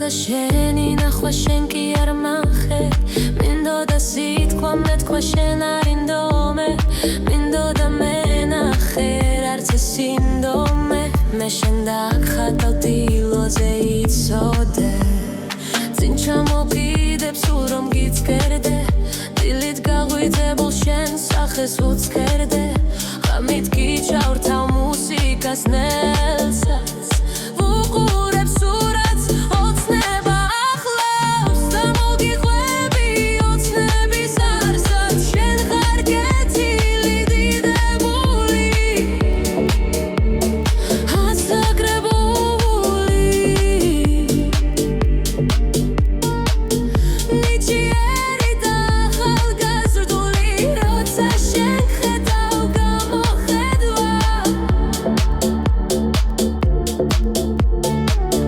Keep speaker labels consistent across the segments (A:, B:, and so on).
A: მინდოდა შენი ნახვა შენ კი არ მახერ მინდოდა სიტყვა მეთქვა შენ არ ინდომე მინდოდა მენახერ არც ეს ინდომე მე შენ დაგხატავ დილოზე იცოდე წინ ჩამოკიდებ სულ რომ გიცკერდე დილით გაღვიძებულ შენ სახეს უცქერდე ღამით გიჩავრთავ მუსიკას ნელსაც ვუყურებ სურათს ოცნება ახლავს და მოგიყვები ოცნების არსად შენ ხარ კეთილი დიდებული ასაგრებული ნიჭიერი და ახალგაზრდული როცა შენ ხედავ გამოხედვა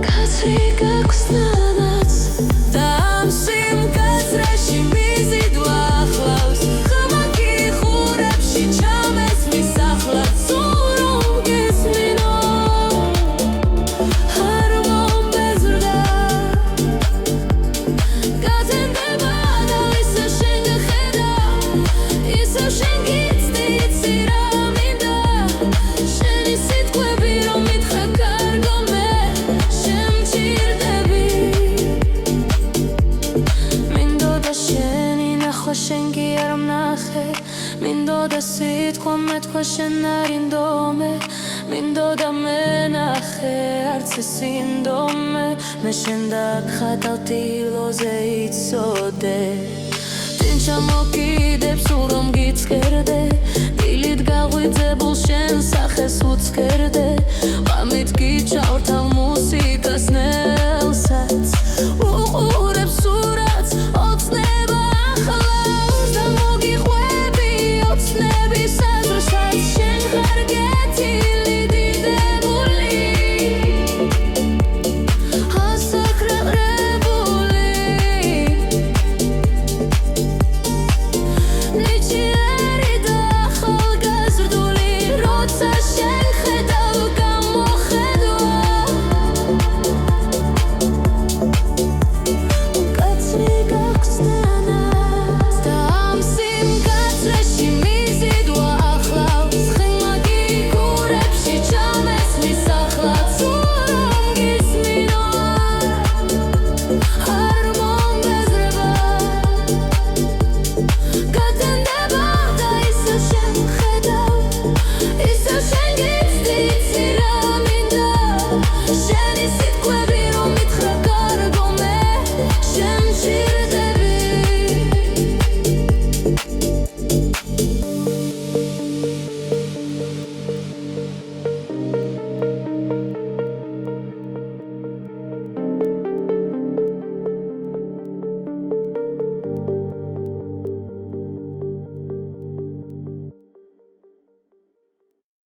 A: კაცი გაქვს ნანაც და ამ სიმკაცრეში მიზიდვა ახლავს ხმა გიხურებში ჩამესმის ახლად სულ რომ გესმინო არ მომბეზრდა გაზენდება და ისევ შენ გხედავ ისევ შენ გიცდი იცი რა მინდა შენი სიტყვები რომ მითხრა კარგო მე შემჭირდები მინდოდა შენი ნახვა შენ კი არ მნახე მინდოდა სიტყვა მეთქვა შენ არ ინდომე მინდოდა მენახე არც ეს ინდომე მე შენ დაგხატავ დილოზე იცოდე წინ ჩამოკიდებ სულ რომ გიცკერდე დილით გაღვიძებულ შენ სახეს უცქერდე ღამით გიჩავრთავ მუსიკას ნელსაც უყურებ სურათს ოცნება ახლავს და მოგიყვები ოცნების აზრსაც შენ ხარ კეთილი დიდებული ასაკრებრებული ნიჭიერი და ახალგაზრდული როცა შენ ხედავ გამოხედვა კაცი გაქვს ნანაც და ამ სიმკაცრეში მიზიდვა ახლავს ხმა გიხურებში ჩამესმის ახლად სულ რომ გისმინო არ მომბეზრება გაწენდება და ისევ შენ ხედავ ისევ შენ გიცდი იცი რა მინდა შენი